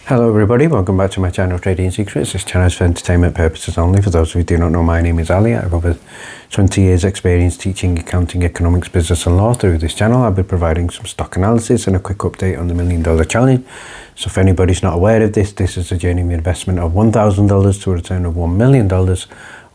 Hello everybody, welcome back to my channel Trading Secrets. This channel is for entertainment purposes only. For those of you who do not know, my name is Ali. I have over 20 years experience teaching accounting, economics, business and law. Through this channel I'll be providing some stock analysis and a quick update on the $1 Million Challenge. So if anybody's not aware of this is a journey of investment of $1,000 to a return of $1 million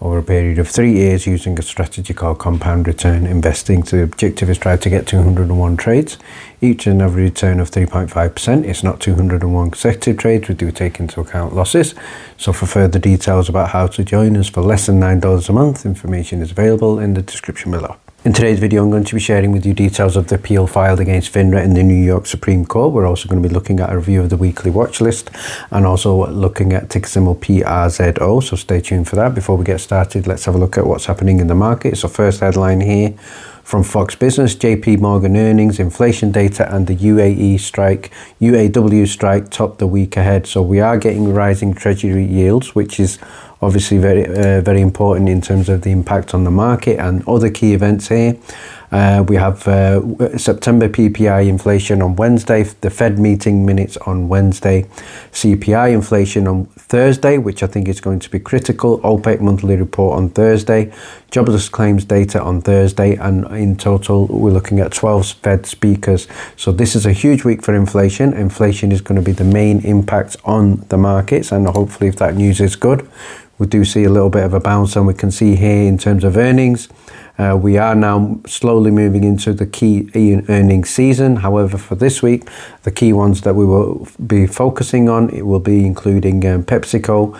over a period of 3 years using a strategy called compound return investing. So the objective is try to get 201 trades, each an average return of 3.5%. It's not 201 consecutive trades, we do take into account losses. So for further details about how to join us for less than $9 a month, information is available in the description below. In today's video, I'm going to be sharing with you details of the appeal filed against FINRA in the New York Supreme Court. We're also going to be looking at a review of the weekly watch list and also looking at ticker symbol PRZO. So stay tuned for that. Before we get started, let's have a look at what's happening in the market. So first headline here from Fox Business: JP Morgan earnings, inflation data and the UAW strike top the week ahead. So we are getting rising treasury yields, which is obviously very important in terms of the impact on the market. And other key events here, we have September PPI inflation on Wednesday, the Fed meeting minutes on Wednesday, CPI inflation on Thursday, which I think is going to be critical, OPEC monthly report on Thursday, jobless claims data on Thursday, and in total we're looking at 12 Fed speakers. So this is a huge week for inflation. Inflation is going to be the main impact on the markets, and hopefully if that news is good, we do see a little bit of a bounce. And we can see here in terms of earnings, we are now slowly moving into the key earnings season. However, for this week, the key ones that we will be focusing on, it will be including PepsiCo,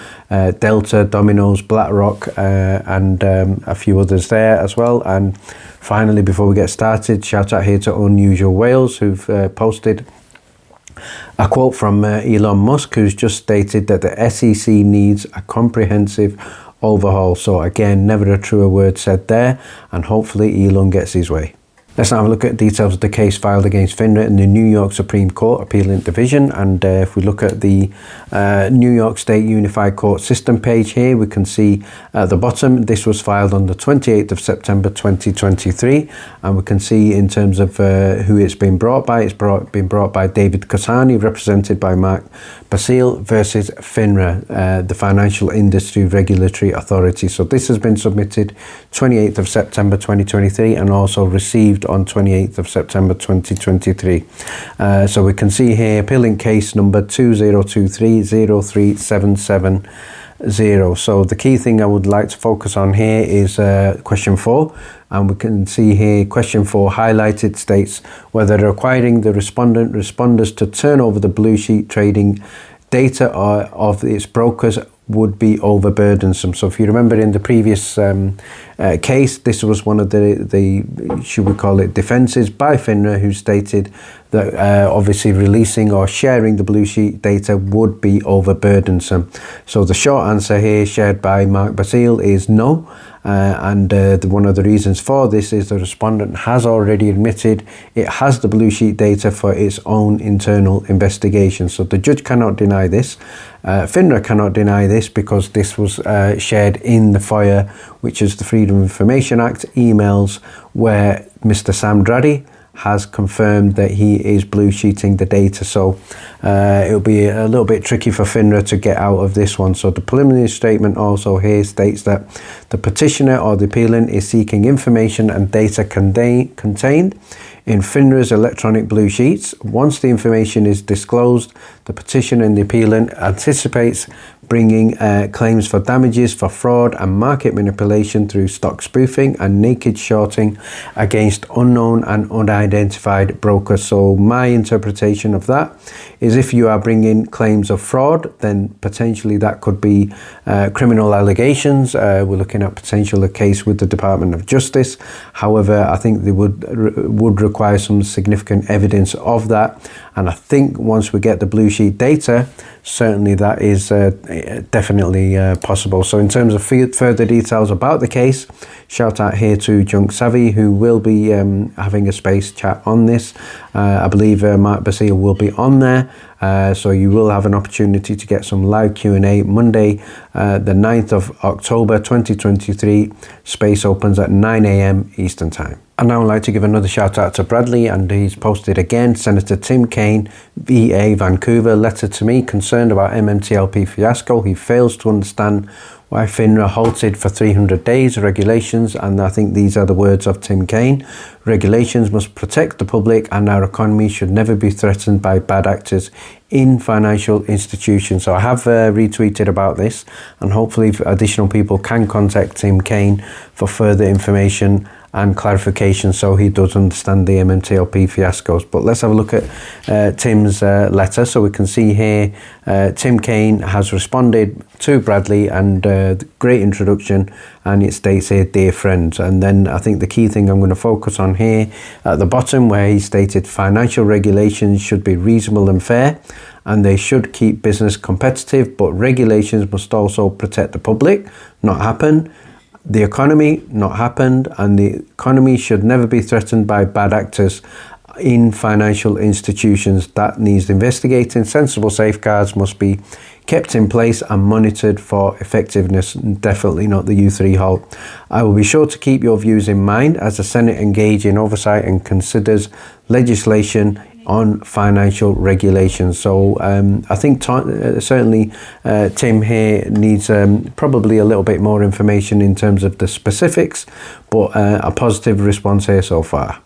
Delta, Domino's, BlackRock, and a few others there as well. And finally, before we get started, shout out here to Unusual Wales, who've posted a quote from Elon Musk, who's just stated that the SEC needs a comprehensive overhaul. So again, never a truer word said there, and hopefully Elon gets his way. Let's now have a look at details of the case filed against FINRA in the New York Supreme Court Appealing Division. And if we look at the New York State Unified Court System page here, we can see at the bottom, this was filed on the 28th of September 2023. And we can see in terms of who it's been brought by, been brought by David Kotani, represented by Mark Basile, versus FINRA, the Financial Industry Regulatory Authority. So this has been submitted 28th of September 2023 and also received on 28th of September 2023. So we can see here appealing case number 2023-03770. So the key thing I would like to focus on here is question 4. And we can see here question 4 highlighted states whether requiring the responders to turn over the blue sheet trading data of its brokers would be overburdensome. So if you remember in the previous case, this was one of the should we call it defenses by FINRA, who stated that obviously releasing or sharing the blue sheet data would be overburdensome. So the short answer here shared by Mark Basile is no. And one of the reasons for this is the respondent has already admitted it has the blue sheet data for its own internal investigation. So the judge cannot deny this. FINRA cannot deny this because this was shared in the FOIA, which is the Freedom of Information Act emails, where Mr. Sam Draddy has confirmed that he is blue sheeting the data. So it'll be a little bit tricky for FINRA to get out of this one. So the preliminary statement also here states that the petitioner or the appellant is seeking information and data contained in FINRA's electronic blue sheets. Once the information is disclosed, the petitioner and the appellant anticipates bringing claims for damages for fraud and market manipulation through stock spoofing and naked shorting against unknown and unidentified brokers. So my interpretation of that is if you are bringing claims of fraud, then potentially that could be criminal allegations. We're looking at potential a case with the Department of Justice. However, I think they would require some significant evidence of that. And I think once we get the blue sheet data, certainly that is definitely possible. So in terms of further details about the case, shout out here to Junk Savvy, who will be having a space chat on this. I believe Mark Basile will be on there. So you will have an opportunity to get some live Q&A Monday, the 9th of October 2023. Space opens at 9 a.m. Eastern Time. And now I'd like to give another shout out to Bradley, and he's posted again, Senator Tim Kaine, VA, Vancouver, letter to me concerned about MMTLP fiasco. He fails to understand why FINRA halted for 300 days regulations, and I think these are the words of Tim Kaine. Regulations must protect the public, and our economy should never be threatened by bad actors in financial institutions. So I have retweeted about this, and hopefully additional people can contact Tim Kaine for further information and clarification, so he does understand the MMTLP fiascos. But let's have a look at Tim's letter. So we can see here Tim Kaine has responded to Bradley, and great introduction, and it states here, dear friends. And then I think the key thing I'm going to focus on here at the bottom, where he stated financial regulations should be reasonable and fair, and they should keep business competitive, but regulations must also protect the public. Not happen. The economy, not happened, and the economy should never be threatened by bad actors in financial institutions. That needs investigating. Sensible safeguards must be kept in place and monitored for effectiveness, definitely not the U3 halt. I will be sure to keep your views in mind as the Senate engage in oversight and considers legislation on financial regulations. So I think certainly Tim here needs probably a little bit more information in terms of the specifics, but a positive response here so far.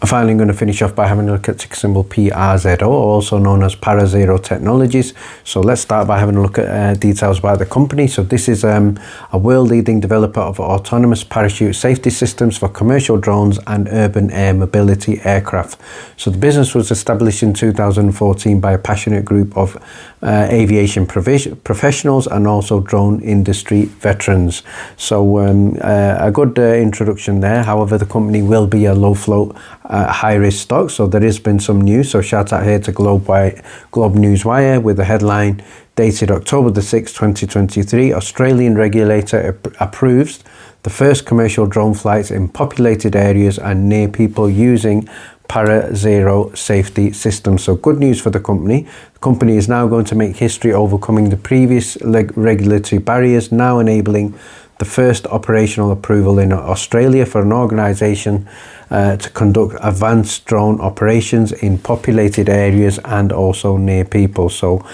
Finally, I'm going to finish off by having a look at ticker symbol PRZO, also known as Parazero Technologies. So let's start by having a look at details about the company. So this is a world-leading developer of autonomous parachute safety systems for commercial drones and urban air mobility aircraft. So the business was established in 2014 by a passionate group of aviation professionals and also drone industry veterans. So a good introduction there. However, the company will be a low float, high risk stock. So there has been some news. So shout out here to Globe Newswire with the headline dated October the 6th, 2023. Australian regulator approves the first commercial drone flights in populated areas and near people using PRZO safety systems. So good news for the company. The company is now going to make history overcoming the previous regulatory barriers, now enabling the first operational approval in Australia for an organisation to conduct advanced drone operations in populated areas and also near people. So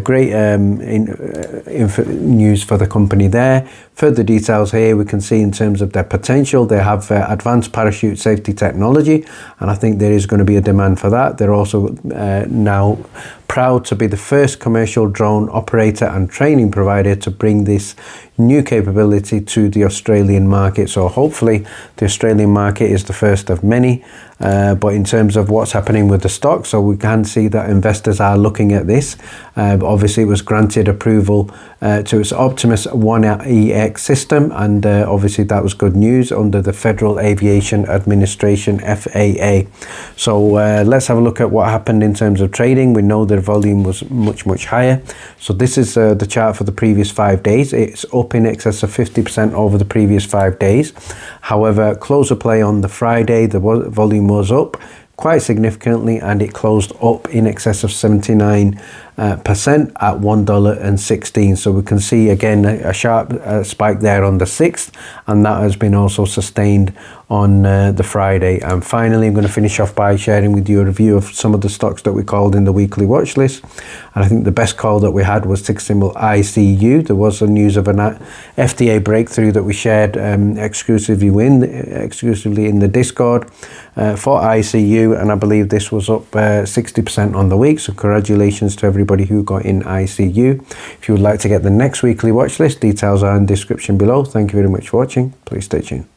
great news for the company there. Further details here we can see in terms of their potential. They have advanced parachute safety technology, and I think there is going to be a demand for that. They're also now proud to be the first commercial drone operator and training provider to bring this new capability to the Australian market. So hopefully the Australian market is the first of many. But in terms of what's happening with the stock, so we can see that investors are looking at this. Obviously it was granted approval to its Optimus 1EX system, and obviously that was good news under the Federal Aviation Administration, FAA. So let's have a look at what happened in terms of trading. We know the volume was much higher. So this is the chart for the previous 5 days. It's up in excess of 50% over the previous 5 days. However, close of play on the Friday, the volume was up quite significantly, and it closed up in excess of 79% at $1.16. So we can see again a sharp spike there on the 6th, and that has been also sustained on the Friday. And finally, I'm going to finish off by sharing with you a review of some of the stocks that we called in the weekly watch list. And I think the best call that we had was ticker symbol ICU. There was a news of an FDA breakthrough that we shared exclusively in the Discord for ICU, and I believe this was up 60% on the week. So congratulations to everybody who got in ICU. If you would like to get the next weekly watch list, details are in the description below. Thank you very much for watching. Please stay tuned.